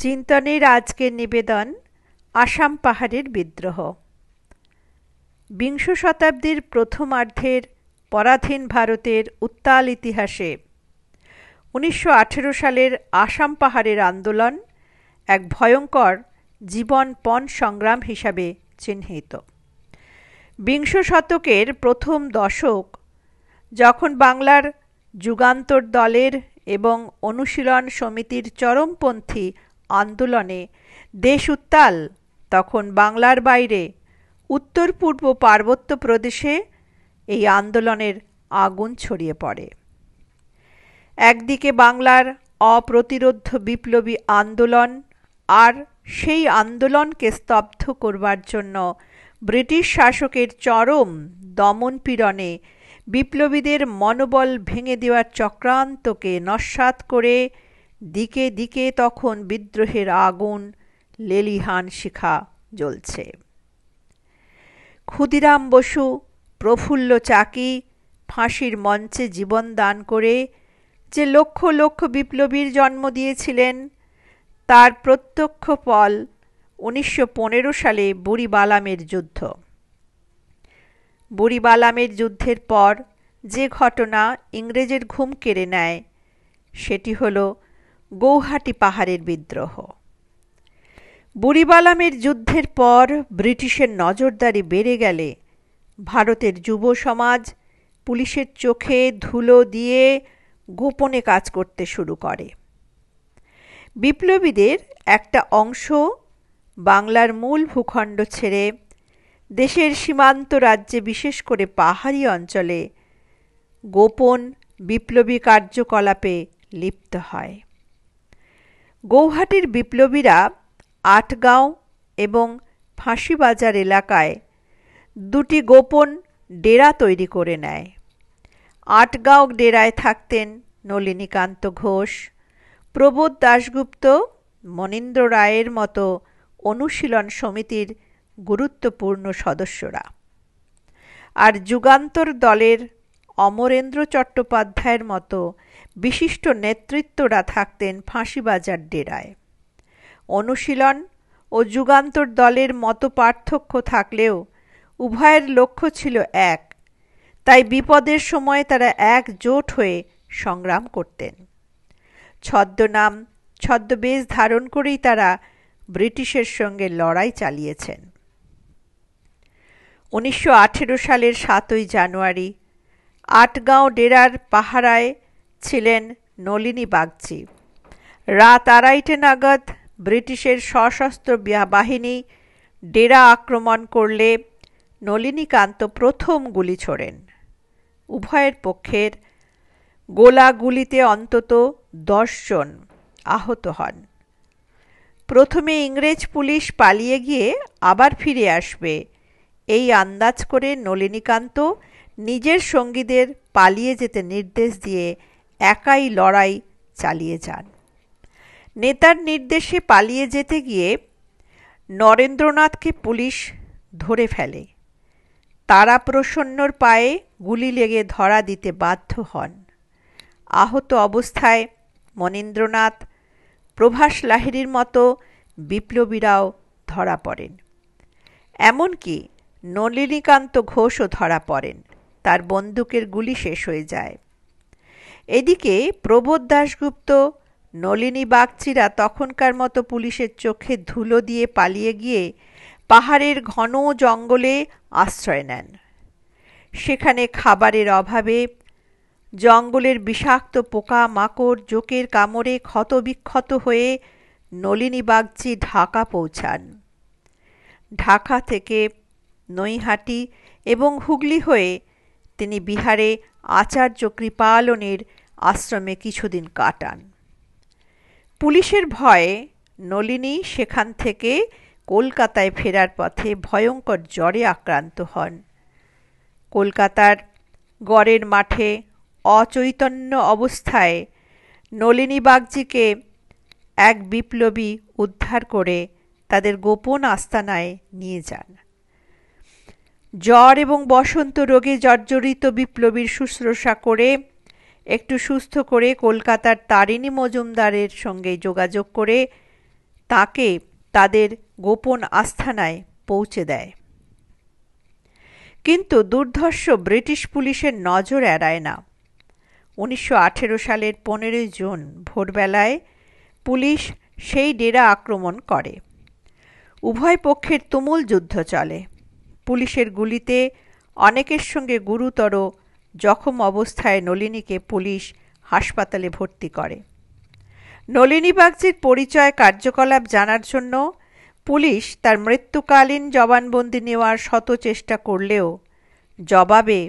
চিন্তনের আজকের নিবেদন আসাম পাহাড়ের বিদ্রোহ। বিংশ শতাব্দীর প্রথমার্ধের পরাধীন ভারতের উত্তাল ইতিহাসে 1918 সালের আসাম পাহাড়ের আন্দোলন এক ভয়ঙ্কর জীবনপণ সংগ্রাম হিসাবে চিহ্নিত। বিংশ শতকের প্রথম দশক, যখন বাংলার যুগান্তর দলের এবং অনুশীলন সমিতির চরমপন্থী আন্দোলনে দেশ উত্তাল, তখন বাংলার বাইরে উত্তর পূর্ব পার্বত্য প্রদেশে এই আন্দোলনের আগুন ছড়িয়ে পড়ে। একদিকে বাংলার অপ্রতিরোধ্য বিপ্লবী আন্দোলন, আর সেই আন্দোলনকে স্তব্ধ করবার জন্য ব্রিটিশ শাসকের চরম দমনপীড়নে বিপ্লবীদের মনোবল ভেঙে দেওয়ার চক্রান্তকে নস্যাৎ করে দিকে দিকে তখন বিদ্রোহের আগুন লেলিহান শিখা জ্বলছে। ক্ষুদিরাম বসু, প্রফুল্ল চাকি ফাঁসির মঞ্চে জীবন দান করে যে লক্ষ লক্ষ বিপ্লবীর জন্ম দিয়েছিলেন, তার প্রত্যক্ষ ফল 1915 সালে বুড়িবালামের যুদ্ধ। বুড়িবালামের যুদ্ধের পর যে ঘটনা ইংরেজের ঘুম কেড়ে নেয়, সেটি হল গৌহাটি পাহাড়ের বিদ্রোহ। বুড়িবালামের যুদ্ধের পর ব্রিটিশের নজরদারি বেড়ে গেলে ভারতের যুব সমাজ পুলিশের চোখে ধুলো দিয়ে গোপনে কাজ করতে শুরু করে। বিপ্লবীদের একটা অংশ বাংলার মূল ভূখণ্ড ছেড়ে দেশের সীমান্ত রাজ্যে, বিশেষ করে পাহাড়ি অঞ্চলে গোপন বিপ্লবী কার্যকলাপে লিপ্ত হয়। গৌহাটির বিপ্লবীরা আটগাঁও এবং ফাঁসিবাজার এলাকায় দুটি গোপন ডেরা তৈরি করে নেয়। আটগাঁও ডেরায় থাকতেন নলিনীকান্ত ঘোষ, প্রবোধ দাশগুপ্ত, মনীন্দ্র রায়ের মতো অনুশীলন সমিতির গুরুত্বপূর্ণ সদস্যরা, আর যুগান্তর দলের অমরেন্দ্র চট্টোপাধ্যায়ের মতো বিশিষ্ট নেতৃত্বরা থাকতেন ফাঁসিবাজার ডেরায়। অনুশীলন ও যুগান্তর দলের মতো পার্থক্য থাকলেও উভয়ের লক্ষ্য ছিল এক, তাই বিপদের সময় তারা একজোট হয়ে সংগ্রাম করতেন। ছদ্মনাম, ছদ্মবেশ ধারণ করেই তারা ব্রিটিশের সঙ্গে লড়াই চালিয়েছেন। 1918 সালের 7ই জানুয়ারি আটগাঁও ডেরার পাহারায় ছিলেন নলিনী বাগচি। রাত 2:30 নাগাদ ব্রিটিশের সশস্ত্র বাহিনী ডেরা আক্রমণ করলে নলিনীকান্ত প্রথম গুলি ছোড়েন। উভয়ের পক্ষের গোলাগুলিতে অন্তত 10 জন আহত হন। প্রথমে ইংরেজ পুলিশ পালিয়ে গিয়ে আবার ফিরে আসবে, এই আন্দাজ করে নলিনীকান্ত নিজের সঙ্গীদের পালিয়ে যেতে নির্দেশ দিয়ে একাই লড়াই চালিয়ে যান। নেতার নির্দেশে পালিয়ে যেতে গিয়ে নরেন্দ্রনাথকে পুলিশ ধরে ফেলে। তারাপ্রসন্নর পায়ে গুলি লেগে ধরা দিতে বাধ্য হন। আহত অবস্থায় মনীন্দ্রনাথ, প্রভাস লাহিড়ীর মতো বিপ্লবীরাও ধরা পড়েন। এমনকি নলিনীকান্ত ঘোষও ধরা পড়েন, তার বন্দুকের গুলি শেষ হয়ে যায়। এদিকে প্রবোধ দাশগুপ্ত, নলিনী বাগচিরা তখনকার মতো পুলিশের চোখে ধুলো দিয়ে পালিয়ে গিয়ে পাহাড়ের ঘন জঙ্গলে আশ্রয় নেন। সেখানে খাবারের অভাবে জঙ্গলের বিষাক্ত পোকা মাকড় জোকের কামড়ে ক্ষতবিক্ষত হয়ে নলিনী বাগচি ঢাকা পৌঁছান। ঢাকা থেকে নৈহাটি এবং হুগলি হয়ে তিনি বিহারে আচার্য কৃপালনের আশ্রমে কিছুদিন কাটান। পুলিশের ভয়ে নলিনী সেখান থেকে কলকাতায় ফেরার পথে ভয়ঙ্কর জ্বরে আক্রান্ত হন। কলকাতার গড়ের মাঠে অচৈতন্য অবস্থায় নলিনী বাগচিকে এক বিপ্লবী উদ্ধার করে তাদের গোপন আস্তানায় নিয়ে যান। জ্বর এবং বসন্ত রোগে জর্জরিত বিপ্লবীর শুশ্রূষা করে একটু সুস্থ করে কলকাতার তারিণী মজুমদারের সঙ্গে যোগাযোগ করে তাকে তাদের গোপন আস্তানায় পৌঁছে দেয়। কিন্তু দুর্ধর্ষ ব্রিটিশ পুলিশের নজর এড়ায় না। 1918 সালের 15 জুন ভোরবেলায় পুলিশ সেই ডেরা আক্রমণ করে। উভয় পক্ষের তুমুল যুদ্ধ চলে। পুলিশের গুলিতে অনেকের সঙ্গে গুরুতর জখম অবস্থায় নলিনীকে পুলিশ হাসপাতালে ভর্তি করে। নলিনী বাগচির পরিচয় কার্যকলাপ জানার জন্য পুলিশ তার মৃত্যুকালীন জবানবন্দি নেওয়ার শত চেষ্টা করলেও জবাবে,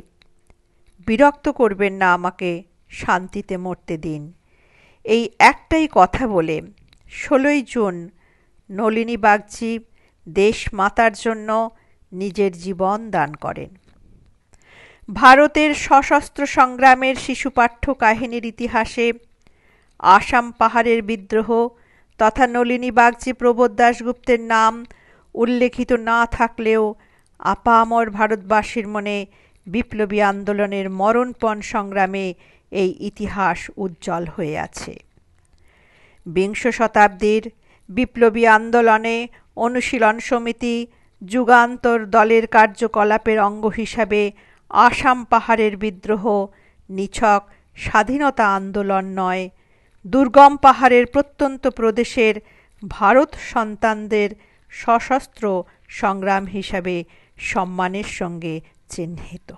বিরক্ত করবেন না আমাকে, শান্তিতে মরতে দিন, এই একটাই কথা বলে 16 জুন নলিনী বাগচি দেশ মাতার জন্য নিজের জীবন দান করেন। ভারতের সশস্ত্র সংগ্রামের শিশুপাঠ্য কাহিনীর ইতিহাসে আসাম পাহাড়ের বিদ্রোহ তথা নলিনী বাগচি প্রবোধ দাশগুপ্তের নাম উল্লেখিত না থাকলেও আপামর ভারতবাসীর মনে বিপ্লবী আন্দোলনের মরণপণ সংগ্রামে এই ইতিহাস উজ্জ্বল হয়ে আছে। বিংশ শতাব্দীর বিপ্লবী আন্দোলনে অনুশীলন সমিতি যুগান্তর দলের কার্যকলাপের অঙ্গ হিসাবে আসাম পাহাড়ের বিদ্রোহ নিছক স্বাধীনতা আন্দোলন নয়, দুর্গম পাহাড়ের প্রত্যন্ত প্রদেশের ভারত সন্তানদের সশস্ত্র সংগ্রাম হিসাবে সম্মানের সঙ্গে চিহ্নিত।